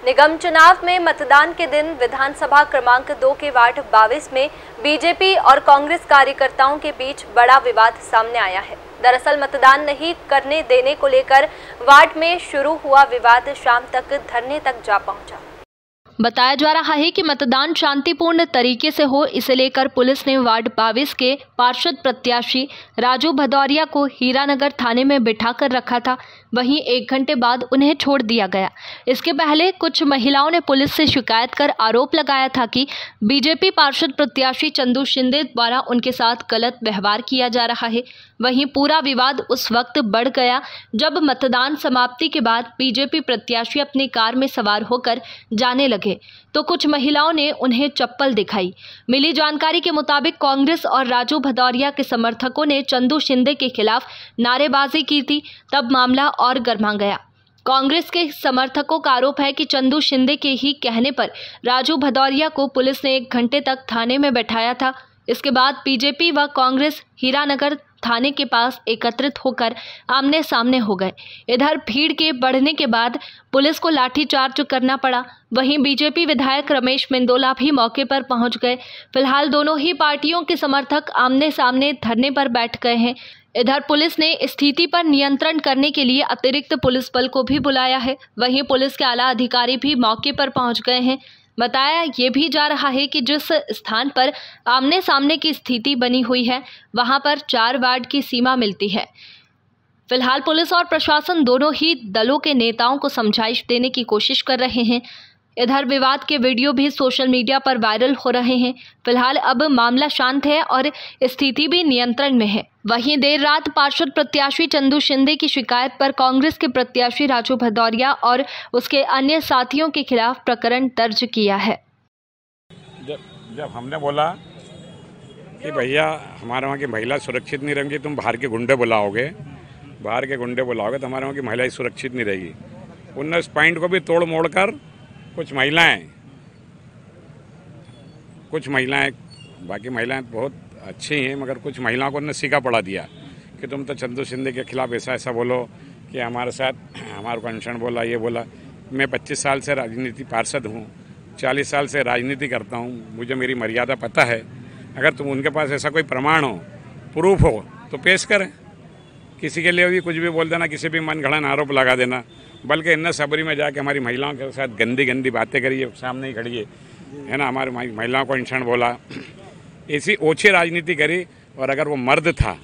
निगम चुनाव में मतदान के दिन विधानसभा क्रमांक 2 के वार्ड 22 में बीजेपी और कांग्रेस कार्यकर्ताओं के बीच बड़ा विवाद सामने आया है। दरअसल मतदान नहीं करने देने को लेकर वार्ड में शुरू हुआ विवाद शाम तक धरने तक जा पहुंचा। बताया जा रहा है कि मतदान शांतिपूर्ण तरीके से हो, इसे लेकर पुलिस ने वार्ड 22 के पार्षद प्रत्याशी राजू भदौरिया को हीरानगर थाने में बिठाकर रखा था। वहीं 1 घंटे बाद उन्हें छोड़ दिया गया। इसके पहले कुछ महिलाओं ने पुलिस से शिकायत कर आरोप लगाया था कि बीजेपी पार्षद प्रत्याशी चंदू शिंदे द्वारा उनके साथ गलत व्यवहार किया जा रहा है। वहीं पूरा विवाद उस वक्त बढ़ गया जब मतदान समाप्ति के बाद बीजेपी प्रत्याशी अपनी कार में सवार होकर जाने लगे तो कुछ महिलाओं ने उन्हें चप्पल दिखाई। मिली जानकारी के मुताबिक कांग्रेस और राजू भदौरिया के समर्थकों ने चंदू शिंदे के खिलाफ नारेबाजी की थी। तब मामला और गर्मा गया। कांग्रेस के समर्थकों का आरोप है कि चंदू शिंदे के ही कहने पर राजू भदौरिया को पुलिस ने 1 घंटे तक थाने में बैठाया था। इसके बाद बीजेपी व कांग्रेस हीरानगर थाने के पास एकत्रित होकर आमने सामने हो गए। इधर भीड़ के बढ़ने के बाद पुलिस को लाठीचार्ज करना पड़ा। वहीं बीजेपी विधायक रमेश मेंदोला भी मौके पर पहुंच गए। फिलहाल दोनों ही पार्टियों के समर्थक आमने सामने धरने पर बैठ गए हैं। इधर पुलिस ने स्थिति पर नियंत्रण करने के लिए अतिरिक्त पुलिस बल को भी बुलाया है। वहीं पुलिस के आला अधिकारी भी मौके पर पहुंच गए हैं। बताया ये भी जा रहा है कि जिस स्थान पर आमने सामने की स्थिति बनी हुई है वहां पर 4 वार्ड की सीमा मिलती है। फिलहाल पुलिस और प्रशासन दोनों ही दलों के नेताओं को समझाइश देने की कोशिश कर रहे हैं। इधर विवाद के वीडियो भी सोशल मीडिया पर वायरल हो रहे हैं। फिलहाल अब मामला शांत है और स्थिति भी नियंत्रण में है। वहीं देर रात पार्षद प्रत्याशी चंदू शिंदे की शिकायत पर कांग्रेस के प्रत्याशी राजू भदौरिया और उसके अन्य साथियों के खिलाफ प्रकरण दर्ज किया है। जब हमने बोला कि भैया हमारे वहाँ की महिला सुरक्षित नहीं रहेंगी, तुम बाहर के गुंडे बुलाओगे तो हमारे वहाँ की महिला सुरक्षित नहीं रहेगी। उनने इस पॉइंट को भी तोड़ मोड़ कर कुछ महिलाएं बाकी महिलाएं बहुत अच्छी हैं, मगर कुछ महिलाओं को उन्होंने सीखा पढ़ा दिया कि तुम तो चंदू शिंदे के खिलाफ ऐसा बोलो कि हमारे साथ हमारे को अनशन बोला, ये बोला। मैं 25 साल से राजनीति पार्षद हूँ, 40 साल से राजनीति करता हूँ, मुझे मेरी मर्यादा पता है। अगर तुम उनके पास ऐसा कोई प्रमाण हो, प्रूफ हो तो पेश करें। किसी के लिए भी कुछ भी बोल देना, किसी भी मनगढ़ंत आरोप लगा देना, बल्कि इन्ना सबरी में जाके हमारी महिलाओं के साथ गंदी बातें करी है, सामने ही खड़ी है ना, हमारी महिलाओं को अनशन बोला, ऐसी ओछी राजनीति करी। और अगर वो मर्द था,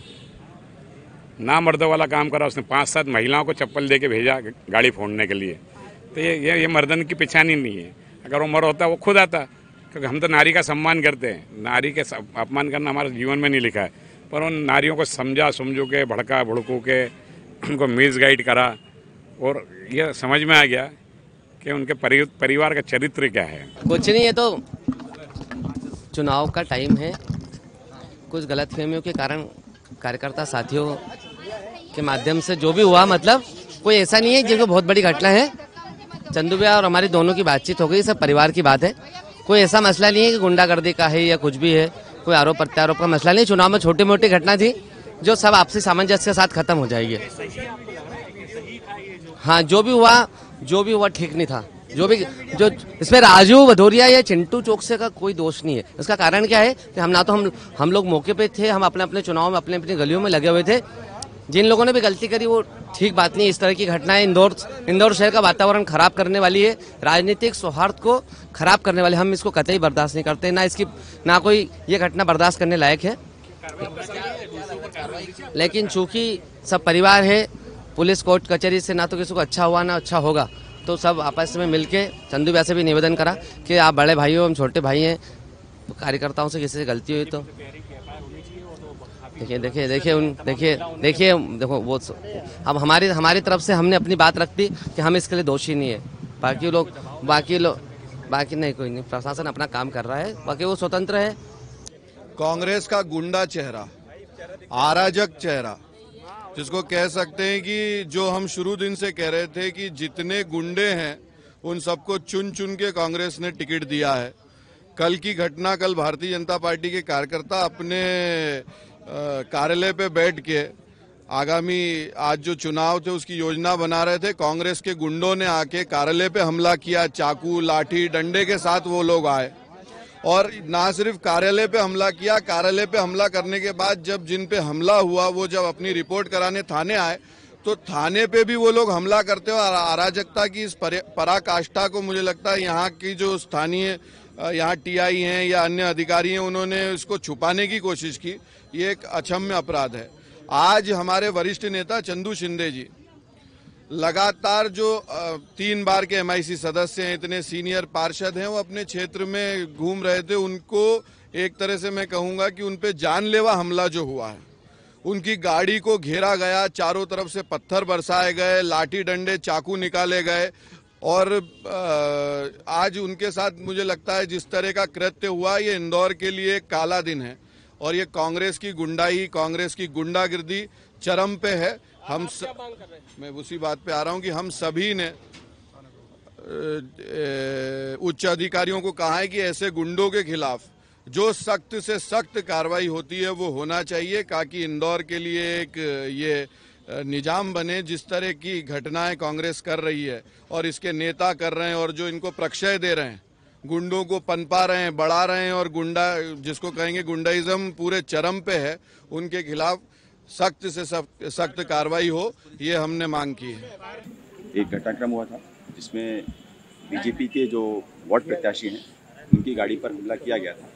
ना मर्दों वाला काम करा, उसने 5-7 महिलाओं को चप्पल दे के भेजा गाड़ी फोड़ने के लिए, तो ये मर्दन की पहचान ही नहीं है। अगर वो मर्द होता वो खुद आता, क्योंकि हम तो नारी का सम्मान करते हैं। नारी के अपमान करना हमारे जीवन में नहीं लिखा है, पर उन नारियों को समझो के भड़का भड़कू के उनको मिसगाइड करा और ये समझ में आ गया कि उनके परिवार का चरित्र क्या है। कुछ नहीं, ये तो चुनाव का टाइम है। कुछ गलतफहमियों के कारण कार्यकर्ता साथियों के माध्यम से जो भी हुआ, मतलब कोई ऐसा नहीं है जिनको बहुत बड़ी घटना है। चंदू भैया और हमारी दोनों की बातचीत हो गई, सब परिवार की बात है। कोई ऐसा मसला नहीं है कि गुंडागर्दी का है या कुछ भी है, कोई आरोप प्रत्यारोप का मसला नहीं। चुनाव में छोटी मोटी घटना थी जो सब आपसी सामंजस्य के साथ खत्म हो जाएगी। हाँ, जो भी हुआ ठीक नहीं था। जो इसमें राजू भदौरिया या चिंटू चौकसे का कोई दोष नहीं है। इसका कारण क्या है कि हम लोग मौके पे थे, हम अपने चुनाव में अपने गलियों में लगे हुए थे। जिन लोगों ने भी गलती करी वो ठीक बात नहीं। इस तरह की घटनाएं इंदौर शहर का वातावरण खराब करने वाली है, राजनीतिक सौहार्द को खराब करने वाली, हम इसको कतई बर्दाश्त नहीं करते। ना कोई ये घटना बर्दाश्त करने लायक है। लेकिन चूंकि सब परिवार है, पुलिस कोर्ट कचहरी से ना तो किसी को अच्छा हुआ ना अच्छा होगा, तो सब आपस में मिलके चंदू भैया से भी निवेदन करा कि आप बड़े भाई हो, हम छोटे भाई हैं, तो कार्यकर्ताओं से किसी से गलती हुई तो देखो वो अब हमारी तरफ से हमने अपनी बात रख दी कि हम इसके लिए दोषी नहीं है। बाकी नहीं, कोई नहीं, प्रशासन अपना काम कर रहा है, बाकी वो स्वतंत्र है। कांग्रेस का गुंडा चेहरा, अराजक चेहरा, जिसको कह सकते हैं कि जो हम शुरू दिन से कह रहे थे कि जितने गुंडे हैं उन सबको चुन के कांग्रेस ने टिकट दिया है। कल की घटना, कल भारतीय जनता पार्टी के कार्यकर्ता अपने कार्यालय पे बैठ के आगामी आज जो चुनाव थे उसकी योजना बना रहे थे। कांग्रेस के गुंडों ने आके कार्यालय पे हमला किया, चाकू लाठी डंडे के साथ वो लोग आए और ना सिर्फ कार्यालय पे हमला किया, कार्यालय पे हमला करने के बाद जब जिन पे हमला हुआ वो जब अपनी रिपोर्ट कराने थाने आए तो थाने पे भी वो लोग हमला करते हो। और अराजकता की इस पराकाष्ठा को मुझे लगता है यहाँ की जो स्थानीय यहाँ टीआई हैं या अन्य अधिकारी हैं उन्होंने इसको छुपाने की कोशिश की। ये एक अक्षम्य अपराध है। आज हमारे वरिष्ठ नेता चंदू शिंदे जी लगातार जो 3 बार के MIC सदस्य हैं, इतने सीनियर पार्षद हैं, वो अपने क्षेत्र में घूम रहे थे। उनको एक तरह से मैं कहूँगा कि उन पे जानलेवा हमला जो हुआ है, उनकी गाड़ी को घेरा गया, चारों तरफ से पत्थर बरसाए गए, लाठी डंडे चाकू निकाले गए और आज उनके साथ मुझे लगता है जिस तरह का कृत्य हुआ ये इंदौर के लिए एक काला दिन है और ये कांग्रेस की गुंडाई, कांग्रेस की गुंडागिर्दी चरम पे है। मैं उसी बात पे आ रहा हूँ कि हम सभी ने उच्च अधिकारियों को कहा है कि ऐसे गुंडों के खिलाफ जो सख्त से सख्त कार्रवाई होती है वो होना चाहिए, ताकि इंदौर के लिए एक ये निजाम बने। जिस तरह की घटनाएं कांग्रेस कर रही है और इसके नेता कर रहे हैं और जो इनको प्रश्रय दे रहे हैं, गुंडों को पनपा रहे हैं, बढ़ा रहे हैं और गुंडा जिसको कहेंगे गुंडाइज्म पूरे चरम पे है, उनके खिलाफ सख्त से सख्त कार्रवाई हो, ये हमने मांग की है। एक घटनाक्रम हुआ था जिसमें बीजेपी के जो वार्ड प्रत्याशी हैं उनकी गाड़ी पर हमला किया गया था।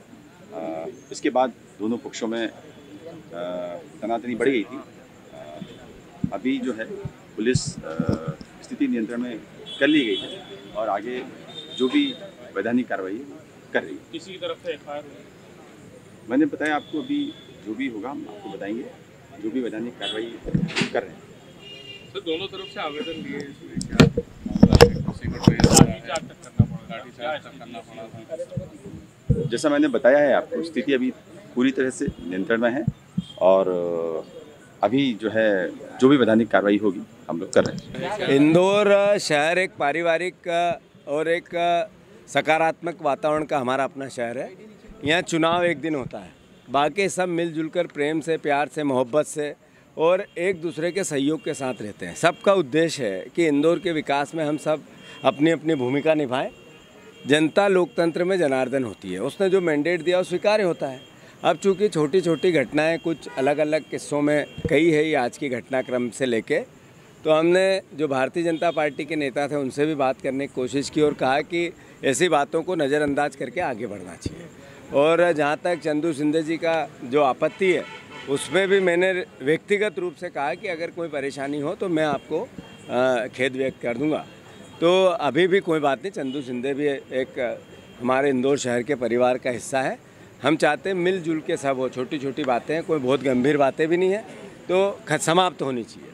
इसके बाद दोनों पक्षों में तनातनी बढ़ गई थी। अभी जो है पुलिस स्थिति नियंत्रण में कर ली गई है और आगे जो भी वैधानिक कार्रवाई कर रही है। किसी तरफ से FIR मैंने बताया आपको, अभी जो भी होगा हम आपको बताएंगे। जो भी वैधानिक कार्रवाई कर रहे हैं। तो दोनों तरफ से आवेदन दिए, क्या करना पड़ा? जैसा मैंने बताया है आपको, स्थिति अभी पूरी तरह से नियंत्रण में है और अभी जो है जो भी वैधानिक कार्रवाई होगी हम लोग कर रहे हैं। इंदौर शहर एक पारिवारिक और एक सकारात्मक वातावरण का हमारा अपना शहर है। यहाँ चुनाव एक दिन होता है, बाकी सब मिलजुल कर प्रेम से, प्यार से, मोहब्बत से और एक दूसरे के सहयोग के साथ रहते हैं। सबका उद्देश्य है कि इंदौर के विकास में हम सब अपनी अपनी भूमिका निभाएं। जनता लोकतंत्र में जनार्दन होती है, उसने जो मैंडेट दिया वो स्वीकार्य होता है। अब चूँकि छोटी छोटी घटनाएं कुछ अलग अलग किस्सों में कई है ये आज की घटनाक्रम से लेके, तो हमने जो भारतीय जनता पार्टी के नेता थे उनसे भी बात करने की कोशिश की और कहा कि ऐसी बातों को नज़रअंदाज करके आगे बढ़ना चाहिए। और जहाँ तक चंदू शिंदे जी का जो आपत्ति है उसमें भी मैंने व्यक्तिगत रूप से कहा कि अगर कोई परेशानी हो तो मैं आपको खेद व्यक्त कर दूंगा। तो अभी भी कोई बात नहीं, चंदू शिंदे भी एक हमारे इंदौर शहर के परिवार का हिस्सा है। हम चाहते हैं मिलजुल के सब हो, छोटी छोटी बातें हैं, कोई बहुत गंभीर बातें भी नहीं है, तो समाप्त होनी चाहिए।